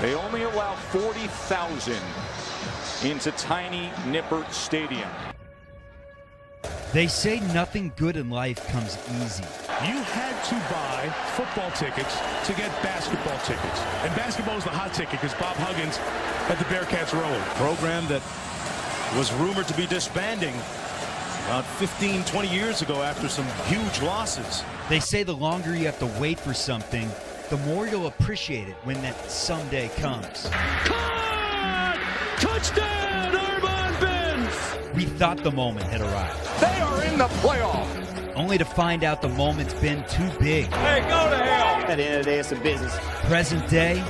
They only allow 40,000 into tiny Nippert Stadium. They say nothing good in life comes easy. You had to buy football tickets to get basketball tickets. And basketball is the hot ticket because Bob Huggins had the Bearcats rolling. Program that was rumored to be disbanding about 15, 20 years ago after some huge losses. They say the longer you have to wait for something, the more you'll appreciate it when that someday comes. Caught! Touchdown, Armand Benz! We thought the moment had arrived. They are in the playoff. Only to find out the moment's been too big. Hey, go to hell. At the end of the day, it's a business. Present day,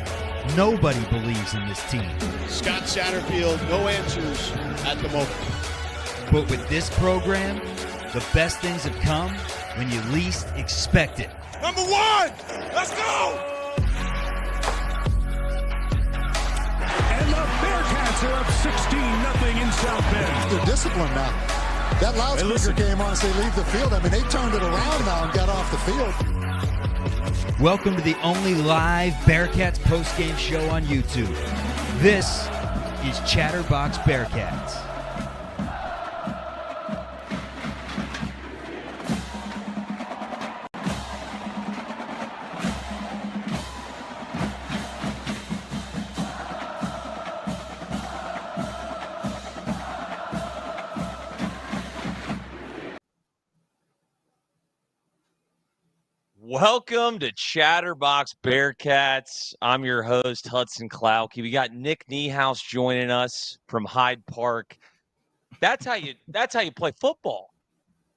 nobody believes in this team. Scott Satterfield, no answers at the moment. But with this program, the best things have come when you least expect it. Number one, let's go! And the Bearcats are up 16-0 in South Bend. They're disciplined now. That loudspeaker came on and said leave the field. I mean, they turned it around now and got off the field. Welcome to the only live Bearcats postgame show on YouTube. This is Chatterbox Bearcats. Welcome to Chatterbox Bearcats. I'm your host, Hudson Klauke. We got Nick Niehaus joining us from Hyde Park. That's how you play football.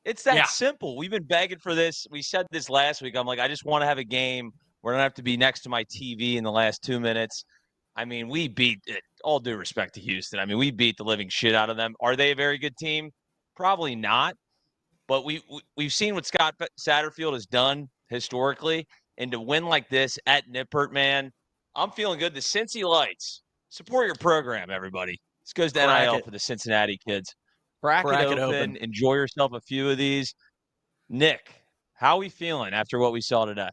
It's that simple. We've been begging for this. We said this last week. I'm like, I just want to have a game where I don't have to be next to my TV in the last 2 minutes. I mean, we beat it. All due respect to Houston. I mean, we beat the living shit out of them. Are they a very good team? Probably not. But we've seen what Scott Satterfield has done historically, and to win like this at Nippert, man, I'm feeling good. The Cincy Lights, support your program, everybody. This goes to NIL for the Cincinnati kids. Crack it open. Enjoy yourself a few of these. Nick, how are we feeling after what we saw today?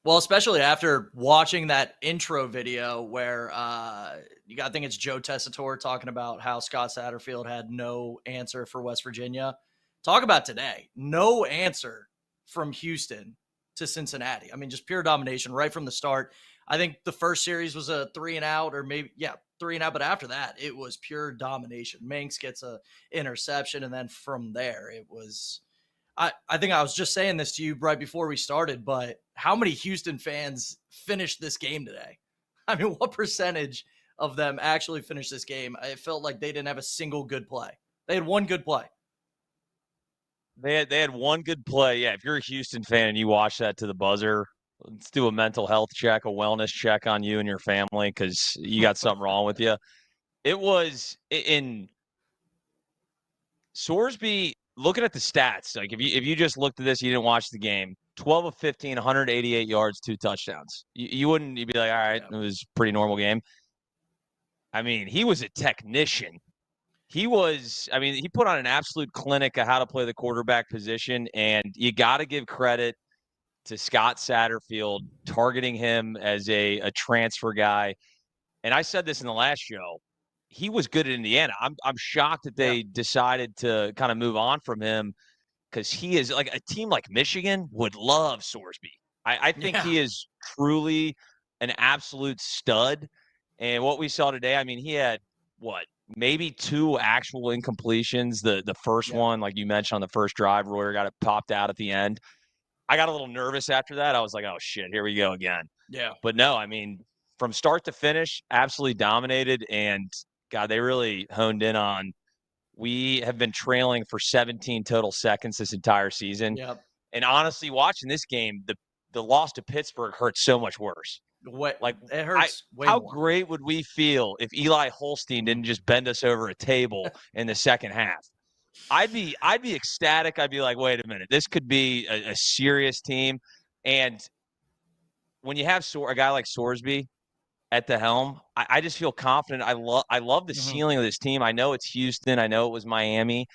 Well, especially after watching that intro video where I think it's Joe Tessitore talking about how Scott Satterfield had no answer for West Virginia. Talk about today. No answer from Houston to Cincinnati. I mean, just pure domination right from the start. I think the first series was a 3-and-out, or maybe, 3-and-out. But after that, it was pure domination. Manx gets a interception. And then from there, it was, I think I was just saying this to you right before we started, but how many Houston fans finished this game today? I mean, what percentage of them actually finished this game? It felt like they didn't have a single good play. They had one good play. They had one good play. Yeah, if you're a Houston fan and you watch that to the buzzer, let's do a mental health check, a wellness check on you and your family because you got something wrong with you. It was in Sorsby, looking at the stats, like if you just looked at this, you didn't watch the game, 12 of 15, 188 yards, 2 touchdowns. You'd be like, all right, it was a pretty normal game. I mean, he was a technician. He put on an absolute clinic of how to play the quarterback position, and you got to give credit to Scott Satterfield targeting him as a transfer guy. And I said this in the last show. He was good at Indiana. I'm shocked that they decided to kind of move on from him because he is like a team like Michigan would love Sorsby. I think he is truly an absolute stud. And what we saw today, I mean, he had maybe 2 actual incompletions. The first one, like you mentioned on the first drive, Royer got it popped out at the end. I got a little nervous after that. I was like, oh, shit, here we go again. Yeah. But no, I mean, from start to finish, absolutely dominated. And, God, they really honed in on we have been trailing for 17 total seconds this entire season. Yep. And honestly, watching this game, the loss to Pittsburgh hurts so much worse. It hurts how more. Great would we feel if Eli Holstein didn't just bend us over a table in the second half? I'd be ecstatic. I'd be like, wait a minute, this could be a serious team. And when you have a guy like Sorsby at the helm, I just feel confident. I love the ceiling of this team. I know it's Houston. I know it was Miami,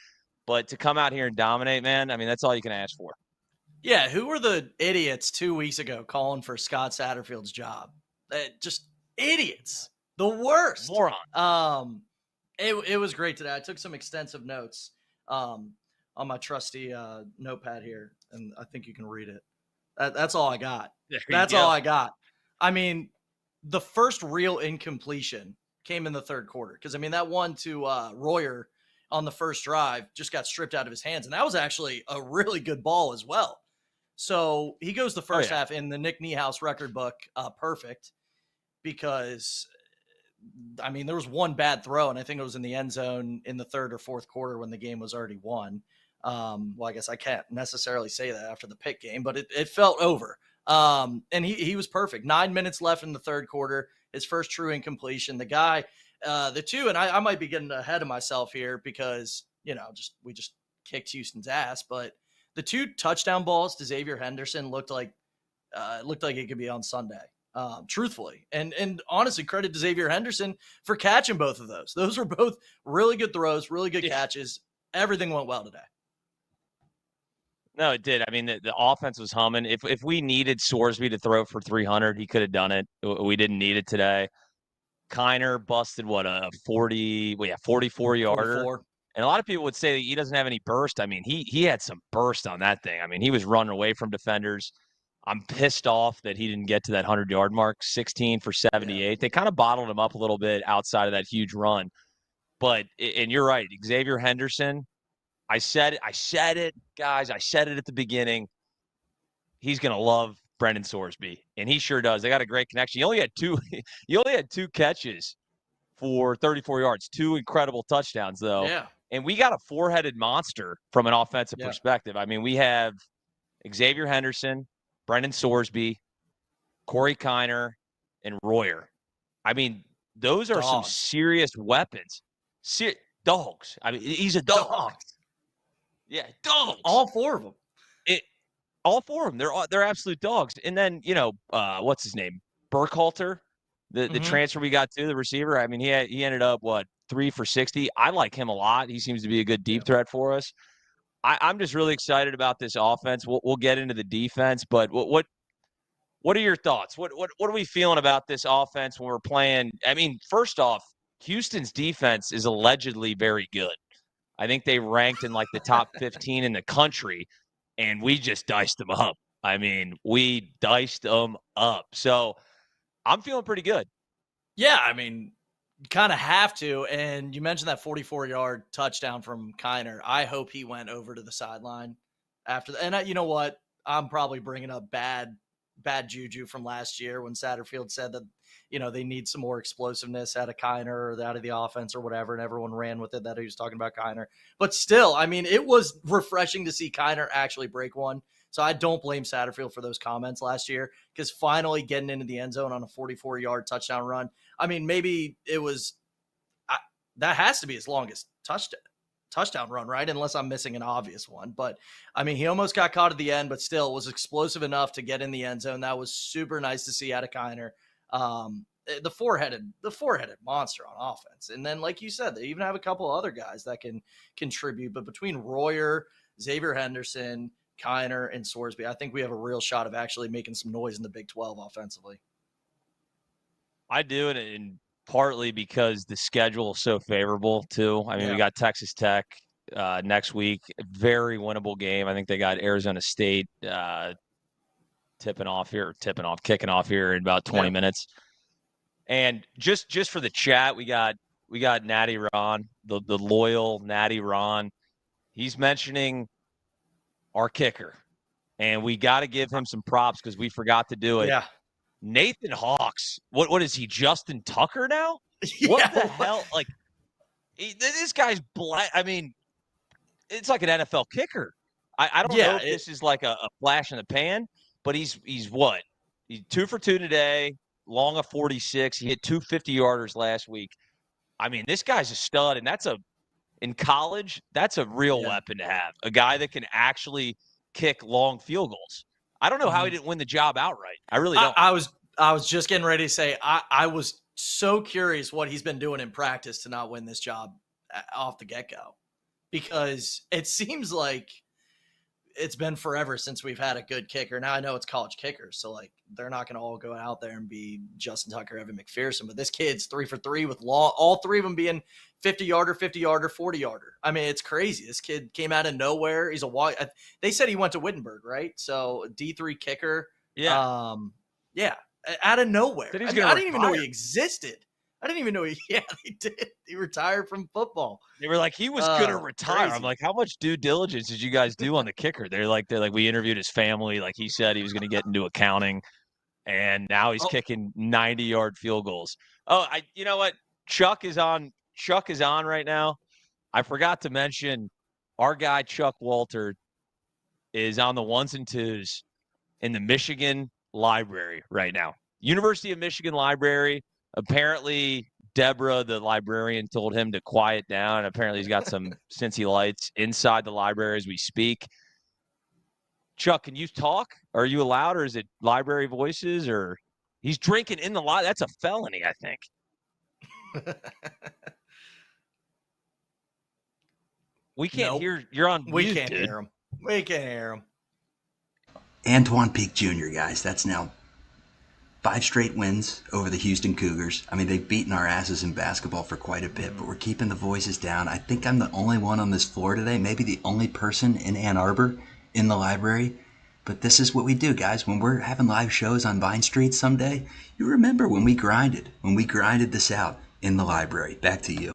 but to come out here and dominate, man, I mean, that's all you can ask for. Yeah, who were the idiots 2 weeks ago calling for Scott Satterfield's job? Just Idiots. The worst. Moron. It was great today. I took some extensive notes on my trusty notepad here, and I think you can read it. That's all I got. That's all I got. I mean, the first real incompletion came in the third quarter because, I mean, that one to Royer on the first drive just got stripped out of his hands, and that was actually a really good ball as well. So he goes the first half in the Nick Niehaus record book perfect because, I mean, there was one bad throw, and I think it was in the end zone in the third or fourth quarter when the game was already won. Well, I guess I can't necessarily say that after the Pitt game, but it felt over. And he was perfect. 9 minutes left in the third quarter, his first true incompletion. The guy, the two, and I might be getting ahead of myself here because, you know, we just kicked Houston's ass, but the two touchdown balls to Xavier Henderson looked like it could be on Sunday. Truthfully. And honestly, credit to Xavier Henderson for catching both of those. Those were both really good throws, really good catches. Everything went well today. No, it did. I mean, the offense was humming. If we needed Sorsby to throw for 300, he could have done it. We didn't need it today. Kiner busted a 44-yarder. 44. And a lot of people would say that he doesn't have any burst. I mean, he had some burst on that thing. I mean, he was running away from defenders. I'm pissed off that he didn't get to that 100-yard mark, 16 for 78. Yeah. They kind of bottled him up a little bit outside of that huge run. But, and you're right, Xavier Henderson, I said it, guys. I said it at the beginning. He's going to love Brendan Sorsby, and he sure does. They got a great connection. He only had two catches for 34 yards, 2 incredible touchdowns, though. Yeah. And we got a four-headed monster from an offensive perspective. I mean, we have Xavier Henderson, Brendan Sorsby, Corey Kiner, and Royer. I mean, those are some serious weapons. Dogs. I mean, he's a dog. Dogs. Yeah, dogs. All four of them. All four of them. They're absolute dogs. And then, you know, what's his name? Burkhalter, the transfer we got to, the receiver. I mean, he ended up, 3 for 60. I like him a lot. He seems to be a good deep threat for us. I'm just really excited about this offense. We'll get into the defense, but what are your thoughts? What are we feeling about this offense when we're playing? I mean, first off, Houston's defense is allegedly very good. I think they ranked in like the top 15 in the country, and we just diced them up. I mean, we diced them up. So I'm feeling pretty good. Yeah, I mean, you kind of have to. And you mentioned that 44-yard touchdown from Kiner. I hope he went over to the sideline after that. And you know what? I'm probably bringing up bad juju from last year when Satterfield said that, you know, they need some more explosiveness out of Kiner or out of the offense or whatever, and everyone ran with it that he was talking about Kiner. But still, I mean, it was refreshing to see Kiner actually break one. So I don't blame Satterfield for those comments last year, because finally getting into the end zone on a 44-yard touchdown run, I mean, maybe it was that has to be his longest touchdown run, right? Unless I'm missing an obvious one. But I mean, he almost got caught at the end, but still was explosive enough to get in the end zone. That was super nice to see out of Kiner. The four-headed monster on offense. And then, like you said, they even have a couple other guys that can contribute. But between Royer, Xavier Henderson, Kiner, and Sorsby, I think we have a real shot of actually making some noise in the Big 12 offensively. I do, and partly because the schedule is so favorable, too. I mean, we got Texas Tech next week. Very winnable game. I think they got Arizona State kicking off here in about 20 minutes. And just for the chat, we got Natty Ron, the loyal Natty Ron. He's mentioning our kicker, and we got to give him some props because we forgot to do it. Yeah. Nathan Hawks. What is he, Justin Tucker now? What the hell? Like, this guy's black. I mean, it's like an NFL kicker. I don't know if this is like a flash in the pan, but he's what? He's 2 for 2 today, long of 46. He hit 2 50-yarders last week. I mean, this guy's a stud, and in college, that's a real weapon to have. A guy that can actually kick long field goals. I don't know how he didn't win the job outright. I really don't. I was just getting ready to say, I was so curious what he's been doing in practice to not win this job off the get-go, because it seems like it's been forever since we've had a good kicker. Now I know it's college kickers, so like they're not going to all go out there and be Justin Tucker, Evan McPherson, but this kid's 3 for 3 with all three of them being 50-yarder, 50-yarder, 40-yarder. I mean, it's crazy. This kid came out of nowhere. He's they said he went to Wittenberg, right? So D3 kicker. Yeah. Yeah. Out of nowhere. I didn't even know he existed. I didn't even know he did. He retired from football. They were like, he was going to retire. Crazy. I'm like, how much due diligence did you guys do on the kicker? They're like, we interviewed his family. Like he said he was going to get into accounting, and now he's kicking 90-yard field goals. Oh, you know what? Chuck is on right now. I forgot to mention our guy, Chuck Walter, is on the ones and twos in the Michigan library right now. University of Michigan library. Apparently, Deborah, the librarian, told him to quiet down. Apparently, he's got some Cincy lights inside the library as we speak. Chuck, can you talk? Are you allowed, or is it library voices? Or he's drinking in the library? That's a felony, I think. We can't hear. You're on mute, We can't dude. hear him. We can't hear him. Antoine Peak Jr., guys, that's now 5 straight wins over the Houston Cougars. I mean, they've beaten our asses in basketball for quite a bit, but we're keeping the voices down. I think I'm the only one on this floor today, maybe the only person in Ann Arbor in the library. But this is what we do, guys. When we're having live shows on Vine Street someday, you remember when we grinded this out in the library. Back to you.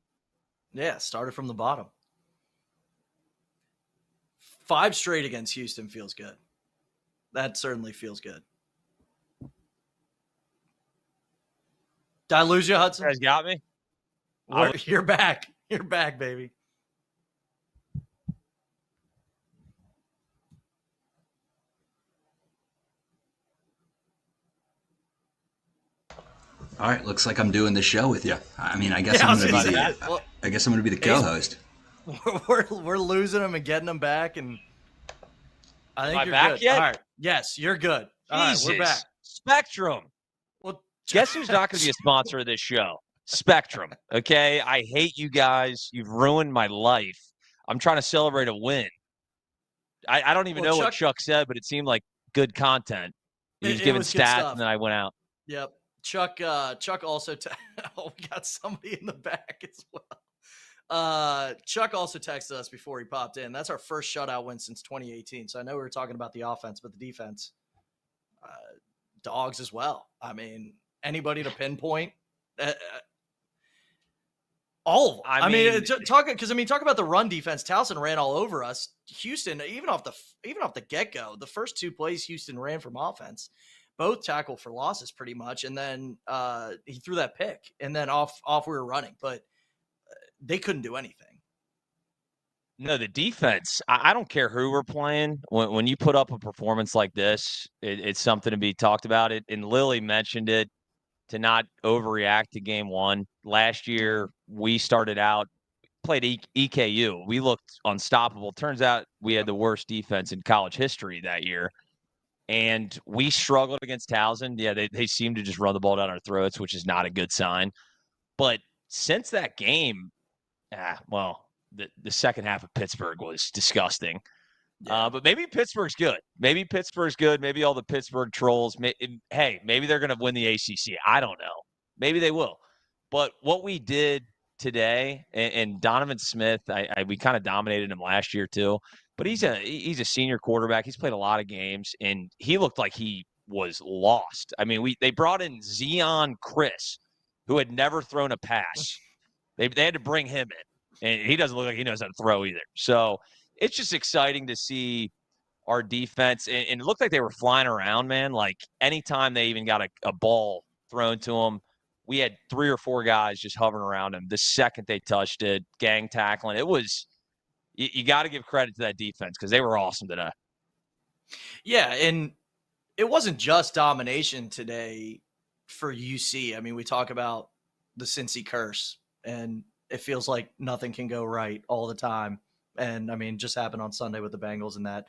Yeah, started from the bottom. 5 straight against Houston feels good. That certainly feels good. Did I lose you, Hudson? You guys got me? You're back. You're back, baby. All right, looks like I'm doing the show with you. I mean, I guess I'm going to be the co-host. We're losing them and getting them back, and I think Am I you're back good. yet? All right. Yes, you're good. All right, we're back. Spectrum. Well, Guess who's not going to be a sponsor of this show? Spectrum. Okay, I hate you guys. You've ruined my life. I'm trying to celebrate a win. I don't even know what Chuck said, but it seemed like good content. He was giving stats, and then I went out. Yep. Chuck also we got somebody in the back as well. Chuck also texted us before he popped in. That's our first shutout win since 2018. So I know we were talking about the offense, but the defense, dogs as well. I mean, anybody to pinpoint? All of them. I mean, talk about the run defense. Towson ran all over us. Houston, even off the get-go, the first 2 plays Houston ran from offense, both tackled for losses pretty much, and then he threw that pick, and then off we were running, but they couldn't do anything. No, the defense, I don't care who we're playing. When you put up a performance like this, it's something to be talked about. And Lily mentioned it, to not overreact to game 1. Last year, we started out, played EKU. We looked unstoppable. Turns out we had the worst defense in college history that year. And we struggled against Towson. Yeah, they seemed to just run the ball down our throats, which is not a good sign. But since that game, the second half of Pittsburgh was disgusting. Yeah. But maybe Pittsburgh's good. Maybe all the Pittsburgh trolls, maybe they're going to win the ACC. I don't know. Maybe they will. But what we did today, and Donovan Smith, we kind of dominated him last year too. But he's a senior quarterback. He's played a lot of games, and he looked like he was lost. I mean, they brought in Zion Chris, who had never thrown a pass. They had to bring him in, and he doesn't look like he knows how to throw either. So it's just exciting to see our defense, and it looked like they were flying around, man. Like anytime they even got a ball thrown to them, we had 3 or 4 guys just hovering around him. The second they touched it, gang tackling, it was. You got to give credit to that defense because they were awesome today. Yeah, and it wasn't just domination today for UC. I mean, we talk about the Cincy curse, and it feels like nothing can go right all the time. And, I mean, just happened on Sunday with the Bengals and that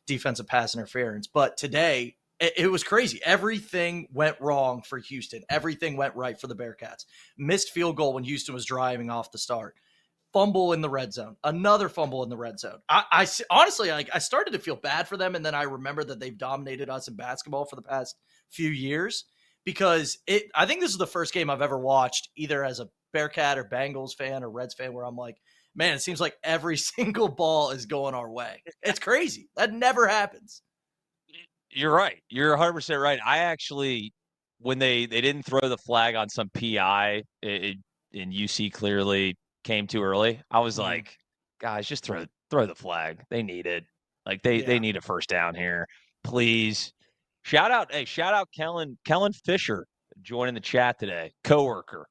defensive pass interference. But today, it was crazy. Everything went wrong for Houston. Everything went right for the Bearcats. Missed field goal when Houston was driving off the start. fumble in the red zone, another fumble in the red zone. I honestly, like, I started to feel bad for them, and then I remember that they've dominated us in basketball for the past few years, because I think this is the first game I've ever watched, either as a Bearcat or Bengals fan or Reds fan, where I'm like, man, it seems like every single ball is going our way. It's crazy. That never happens. You're right. You're 100% right. I actually, when they didn't throw the flag on some PI, and UC clearly came too early, I was like, guys, just throw the flag. They need it. Like, they need a first down here, please. Shout out Kellen Fisher joining the chat today, coworker.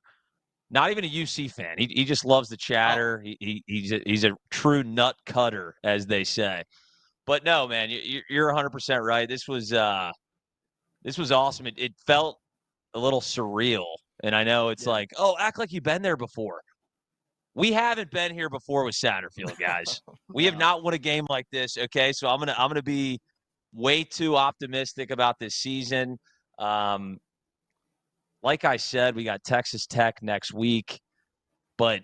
Not even a UC fan. He just loves the chatter. He's a true nut cutter, as they say. But no, man, you're 100% right. This was awesome. It felt a little surreal, and I know it's like, oh, act like you've been there before. We haven't been here before with Satterfield, guys. We have not won a game like this. Okay, so I'm gonna be way too optimistic about this season. Like I said, we got Texas Tech next week, but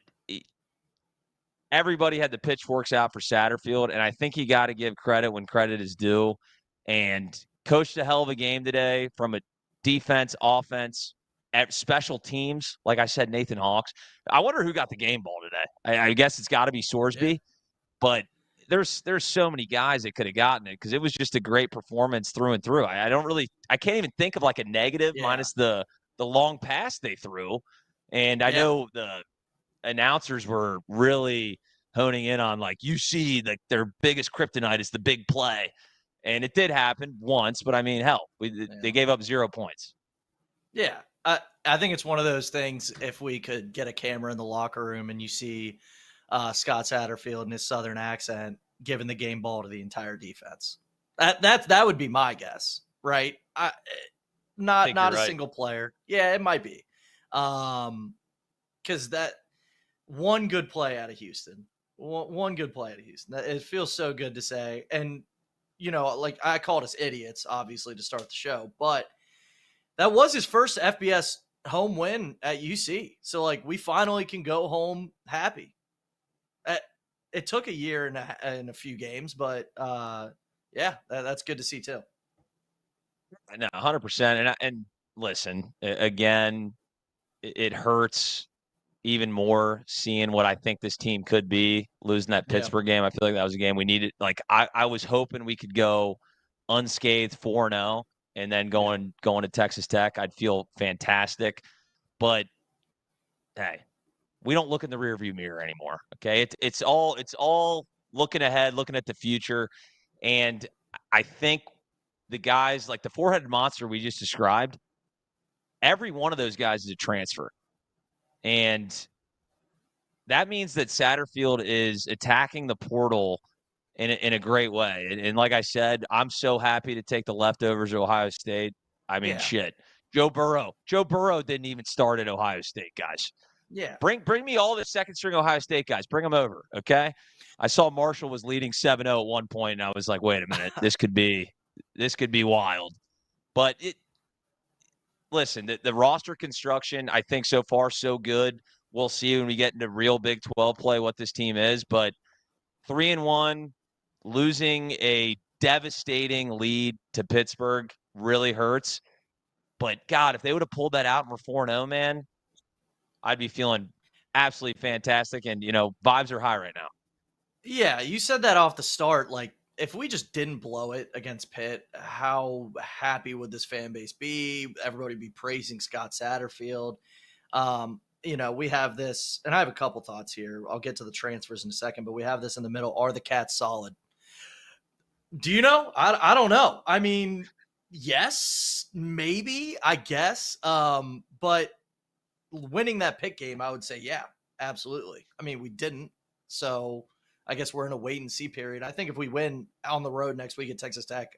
everybody had the pitchforks out for Satterfield, and I think you got to give credit when credit is due. And coached a hell of a game today from a defense, offense, at special teams. Like I said, Nathan Hawks. I wonder who got the game ball today. I guess it's got to be Sorsby, but there's so many guys that could have gotten it because it was just a great performance through and through. I can't even think of like a negative minus the long pass they threw. And I know the announcers were really honing in on, like, you see, like, their biggest kryptonite is the big play. And it did happen once, but I mean, hell, they gave up 0 points. Yeah. I think it's one of those things, if we could get a camera in the locker room and you see Scott Satterfield in his Southern accent giving the game ball to the entire defense. That would be my guess, right? Not a single player. Yeah, it might be. Because that one good play out of Houston. One good play out of Houston. It feels so good to say. And, you know, like, I called us idiots, obviously, to start the show, but that was his first FBS home win at UC. So, like, we finally can go home happy. It took a year and a few games, but that's good to see too. No, 100%. And listen, again, it hurts even more seeing what I think this team could be losing that Pittsburgh game. I feel like that was a game we needed. Like, I was hoping we could go unscathed 4-0 and then going to Texas Tech. I'd feel fantastic. But hey, we don't look in the rearview mirror anymore. Okay, it's all looking ahead, looking at the future, and I think the guys, like the four-headed monster we just described, every one of those guys is a transfer, and that means that Satterfield is attacking the portal in a great way. And like I said, I'm so happy to take the leftovers of Ohio State. I mean, shit. Joe Burrow didn't even start at Ohio State, guys. Yeah. Bring me all the second string Ohio State guys. Bring them over, okay? I saw Marshall was leading 7-0 at one point, and I was like, wait a minute, this could be wild. But listen, the roster construction, I think so far so good. We'll see when we get into real Big 12 play what this team is. But 3-1, losing a devastating lead to Pittsburgh really hurts. But God, if they would have pulled that out and we're 4-0, man, I'd be feeling absolutely fantastic. And, you know, vibes are high right now. Yeah, you said that off the start. Like, if we just didn't blow it against Pitt, how happy would this fan base be? Everybody be praising Scott Satterfield. You know, we have this, and I have a couple thoughts here. I'll get to the transfers in a second, but we have this in the middle. Are the Cats solid? Do you know? I don't know. I mean, yes, maybe, I guess. But winning that Pitt game, I would say, yeah, absolutely. I mean, we didn't. So I guess we're in a wait and see period. I think if we win on the road next week at Texas Tech,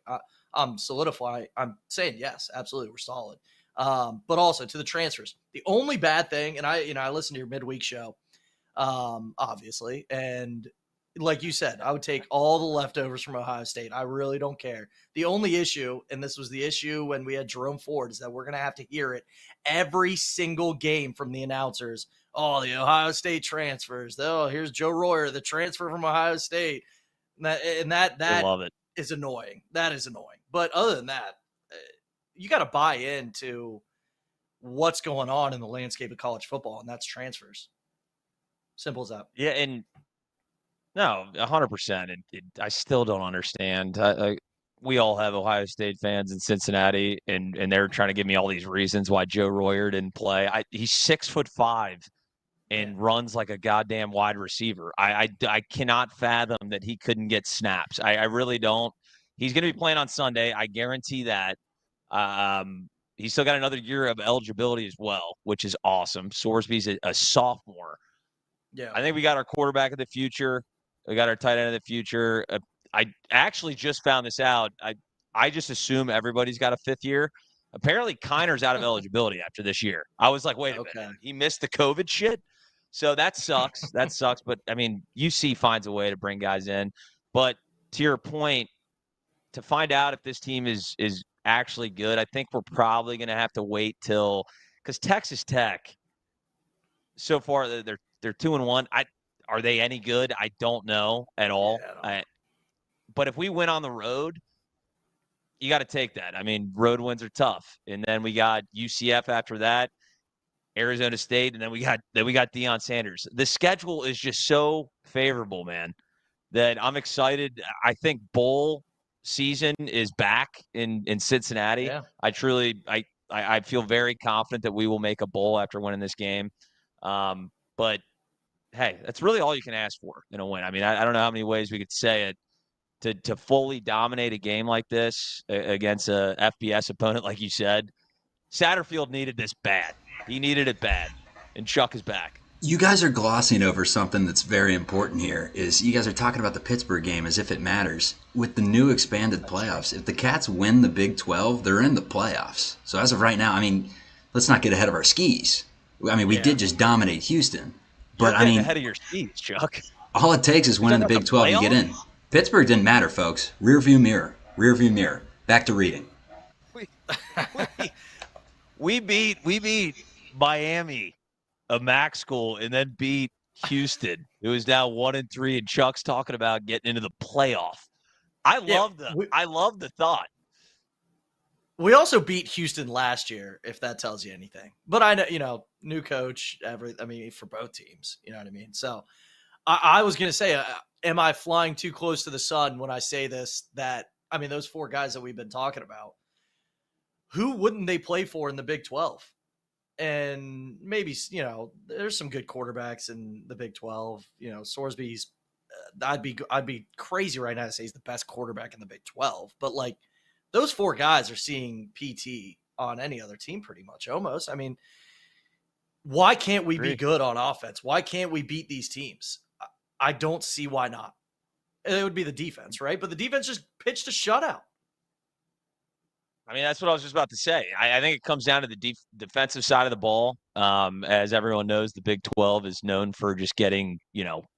I'm saying yes, absolutely, we're solid. But also to the transfers, the only bad thing, and I listened to your midweek show, obviously, and like you said, I would take all the leftovers from Ohio State. I really don't care. The only issue, and this was the issue when we had Jerome Ford, is that we're going to have to hear it every single game from the announcers. Oh, the Ohio State transfers. Oh, here's Joe Royer, the transfer from Ohio State. That I love it. is annoying. That is annoying. But other than that, you got to buy into what's going on in the landscape of college football, and that's transfers. Simple as that. Yeah, and no, 100%. I still don't understand. We all have Ohio State fans in Cincinnati, and they're trying to give me all these reasons why Joe Royer didn't play. He's 6'5" and runs like a goddamn wide receiver. I cannot fathom that he couldn't get snaps. I really don't. He's going to be playing on Sunday. I guarantee that. He's still got another year of eligibility as well, which is awesome. Sorsby's a sophomore. Yeah, I think we got our quarterback of the future. We got our tight end of the future. I actually just found this out. I just assume everybody's got a fifth year. Apparently, Kiner's out of eligibility after this year. I was like, wait a minute. He missed the COVID shit? So that sucks. That sucks. But, I mean, UC finds a way to bring guys in. But to your point, to find out if this team is actually good, I think we're probably going to have to wait till – because Texas Tech, so far, they're 2-1. Are they any good? I don't know at all. Yeah, but if we win on the road, you got to take that. I mean, road wins are tough. And then we got UCF after that, Arizona State, and then we got Deion Sanders. The schedule is just so favorable, man, that I'm excited. I think bowl season is back in Cincinnati. Yeah. I feel very confident that we will make a bowl after winning this game. But hey, that's really all you can ask for in a win. I mean, I don't know how many ways we could say it. To fully dominate a game like this against a FBS opponent, like you said, Satterfield needed this bad. He needed it bad, and Chuck is back. You guys are glossing over something that's very important here. Is you guys are talking about the Pittsburgh game as if it matters. With the new expanded playoffs, if the Cats win the Big 12, they're in the playoffs. So as of right now, I mean, let's not get ahead of our skis. I mean, we did just dominate Houston, but You're getting ahead of your skis, Chuck. All it takes is winning the Big 12 to get in. Pittsburgh didn't matter, folks. Rear view mirror. Back to reading. We beat Miami, a MAC school, and then beat Houston, who is now 1-3, and Chuck's talking about getting into the playoff. I love the thought. We also beat Houston last year, if that tells you anything. But I know, new coach, for both teams, you know what I mean? So I was going to say, am I flying too close to the sun when I say this? Those four guys that we've been talking about, who wouldn't they play for in the Big 12? And maybe, there's some good quarterbacks in the Big 12. Sorsby's, I'd be crazy right now to say he's the best quarterback in the Big 12. But like, those four guys are seeing PT on any other team pretty much, almost. I mean, why can't we be good on offense? Why can't we beat these teams? I don't see why not. It would be the defense, right? But the defense just pitched a shutout. I mean, that's what I was just about to say. I think it comes down to the defensive side of the ball. As everyone knows, the Big 12 is known for just getting,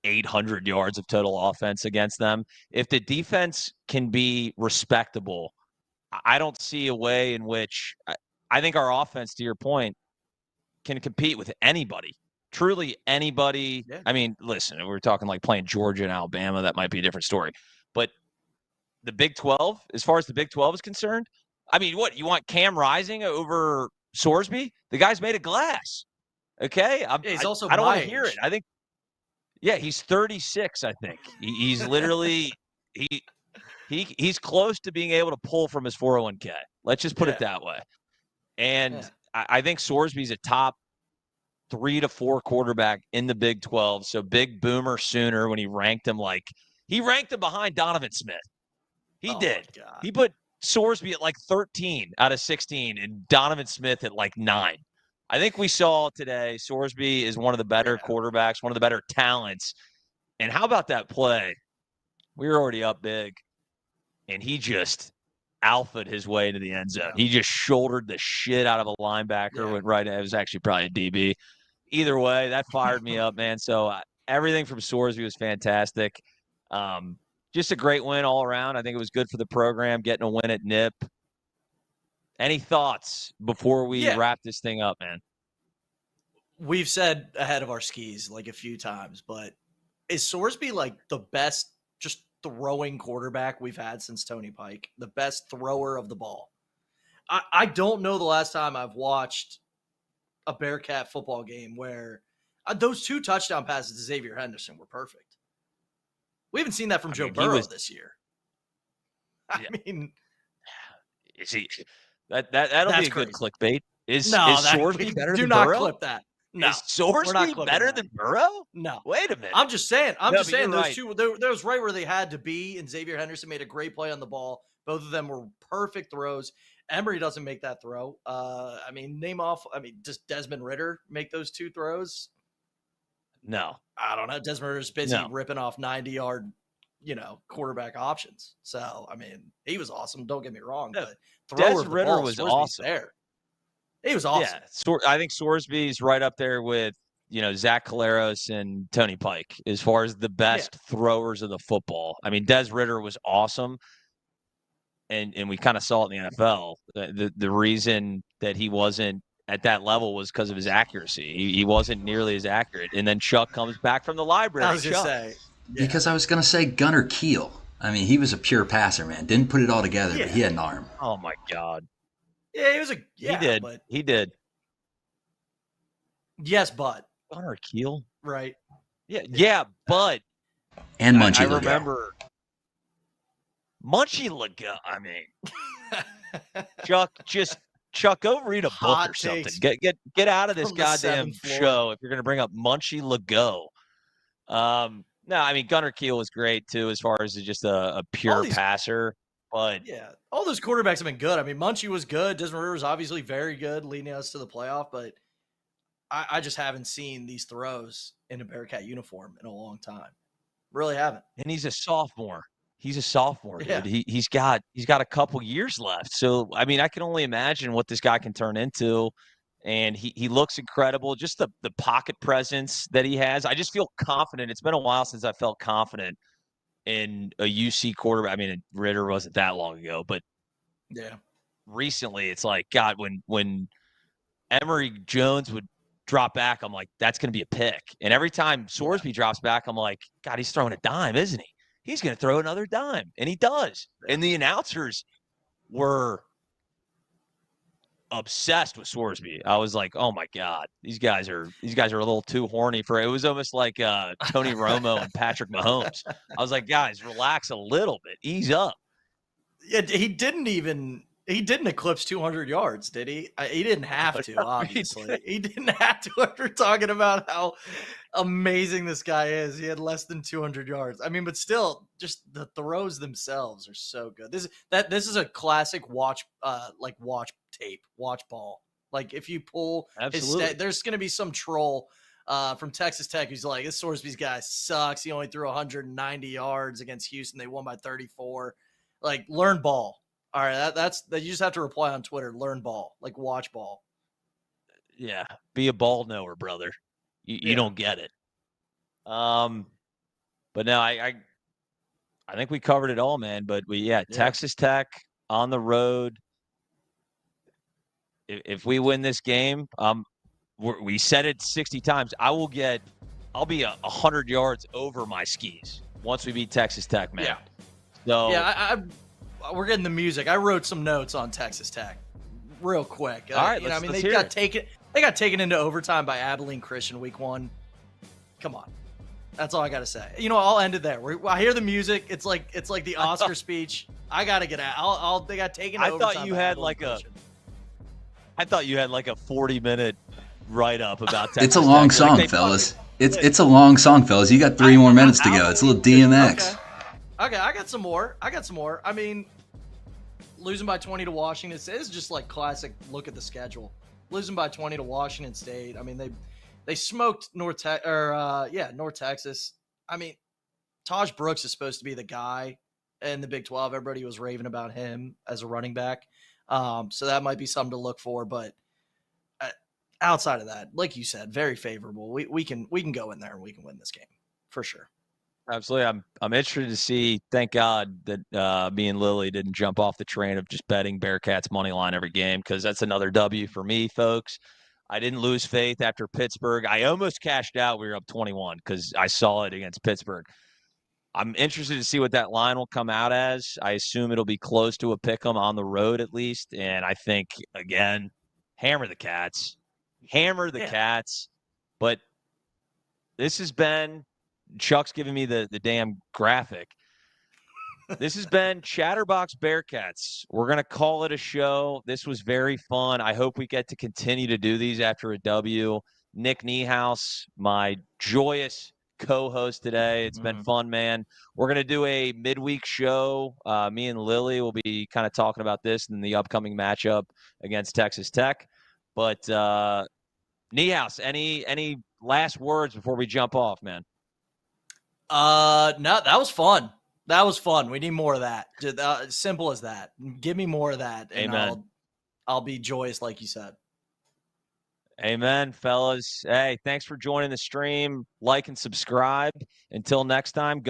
800 yards of total offense against them. If the defense can be respectable, I don't see a way in which I think our offense, to your point, can compete with anybody. Truly anybody. Yeah. I mean, listen, we're talking like playing Georgia and Alabama. That might be a different story. But the Big 12, as far as the Big 12 is concerned, I mean, what, you want Cam Rising over Sorsby? The guy's made of glass. Okay? He's also I don't want to hear it. I think, he's 36, I think. He's literally he's close to being able to pull from his 401k. Let's just put it that way. And I think Sorsby's a top 3 to 4 quarterback in the Big 12. So big boomer Sooner when he ranked him behind Donovan Smith. He did. He put Sorsby at like 13 out of 16 and Donovan Smith at like 9. I think we saw today Sorsby is one of the better quarterbacks, one of the better talents. And how about that play? We were already up big, and he just alphaed his way into the end zone. He just shouldered the shit out of a linebacker. Went right. It was actually probably a DB. Either way, that fired me up, man. So everything from Sorsby was fantastic. Just a great win all around. I think it was good for the program, getting a win at Nip. Any thoughts before we wrap this thing up, man? we've said ahead of our skis like a few times, but is Sorsby like the best just throwing quarterback we've had since Tony Pike? The best thrower of the ball? I don't know the last time I've watched a Bearcat football game where those 2 touchdown passes to Xavier Henderson were perfect. We haven't seen that from Joe Burrow this year. I mean, is he that'll be a good clickbait. Is Sorsby better than Burrow? Do not Burrow? clip that. No, is Sorsby better than Burrow? No. Wait a minute. I'm just saying. Those right. 2, there was right where they had to be, and Xavier Henderson made a great play on the ball. Both of them were perfect throws. Emory doesn't make that throw. Does Desmond Ridder make those 2 throws? No. I don't know. Desmond Ritter's busy ripping off 90-yard, quarterback options. So, I mean, he was awesome. Don't get me wrong. But Des Ridder was awesome. There. He was awesome. Yeah. I think Sorsby's right up there with, Zach Caleros and Tony Pike as far as the best throwers of the football. I mean, Des Ridder was awesome. And we kind of saw it in the NFL. The reason that he wasn't at that level was because of his accuracy. He wasn't nearly as accurate. And then Chuck comes back from the library. I was going to say. Yeah. Because I was going to say Gunnar Keel. I mean, he was a pure passer, man. Didn't put it all together, but he had an arm. Oh, my God. Yeah, he was he did. But, he did. Yes, but. Gunnar Keel? Right. Yeah, but. And Munchie I remember. Munchie Legault, I mean, Chuck, go read a book or something. Get out of this goddamn show if you're going to bring up Munchie Legault. No, I mean, Gunnar Keel was great, too, as far as just a pure passer. But all those quarterbacks have been good. I mean, Munchie was good. Desmond Ridder was obviously very good, leading us to the playoff. But I just haven't seen these throws in a Bearcat uniform in a long time. Really haven't. And he's a sophomore. He's a sophomore, dude. He's got a couple years left. So, I mean, I can only imagine what this guy can turn into. And he looks incredible. Just the pocket presence that he has. I just feel confident. It's been a while since I felt confident in a UC quarterback. I mean, Ridder wasn't that long ago, but recently it's like, God, when Emory Jones would drop back, I'm like, that's going to be a pick. And every time Sorsby drops back, I'm like, God, he's throwing a dime, isn't he? He's going to throw another dime, and he does. And the announcers were obsessed with Sorsby. I was like, oh my God, these guys are a little too horny for it. It was almost like Tony Romo and Patrick Mahomes. I was like, guys, relax a little bit, ease up. Yeah, he didn't eclipse 200 yards, did he? He didn't have to, obviously. He didn't have to. We're talking about how amazing this guy is. He had less than 200 yards. I mean, but still, just the throws themselves are so good. This is a classic watch tape, watch ball. Like if you pull there's going to be some troll from Texas Tech who's like, this Sorsby's guy sucks. He only threw 190 yards against Houston. They won by 34. Like, learn ball. All right, that's you just have to reply on Twitter. Learn ball, like watch ball. Yeah, be a ball knower, brother. You don't get it. But no, I think we covered it all, man. But Texas Tech on the road. If we win this game, we said it 60 times. I'll be 100 yards over my skis once we beat Texas Tech, man. Yeah. So we're getting the music. I wrote some notes on Texas Tech real quick. All right, they got taken into overtime by Abilene Christian week 1. Come on. That's all I got to say. I'll end it there. I hear the music. It's like the Oscar speech. I got to get out. They got taken into overtime. I thought you had like a 40-minute write-up about Texas It's a long Tech. song, fellas. It's a long song, fellas. You got 3 more minutes to go. It's a little DMX. Okay, I got some more. I mean, losing by 20 to Washington State is just like classic look at the schedule. Losing by 20 to Washington State. I mean, they smoked North Texas. I mean, Taj Brooks is supposed to be the guy in the Big 12. Everybody was raving about him as a running back. So that might be something to look for. But outside of that, like you said, very favorable. We can go in there and we can win this game for sure. Absolutely. I'm interested to see, thank God that me and Lily didn't jump off the train of just betting Bearcats money line every game, because that's another W for me, folks. I didn't lose faith after Pittsburgh. I almost cashed out. We were up 21 because I saw it against Pittsburgh. I'm interested to see what that line will come out as. I assume it'll be close to a pick 'em on the road at least. And I think, again, hammer the Cats. Hammer the Cats. But this has been – Chuck's giving me the damn graphic. This has been Chatterbox Bearcats. We're going to call it a show. This was very fun. I hope we get to continue to do these after a W. Nick Niehaus, my joyous co-host today. It's been fun, man. We're going to do a midweek show. Me and Lily will be kind of talking about this in the upcoming matchup against Texas Tech. But Niehaus, any last words before we jump off, man? No, that was fun. That was fun. We need more of that. Just, simple as that. Give me more of that, and Amen. I'll be joyous, like you said. Amen, fellas. Hey, thanks for joining the stream. Like and subscribe. Until next time.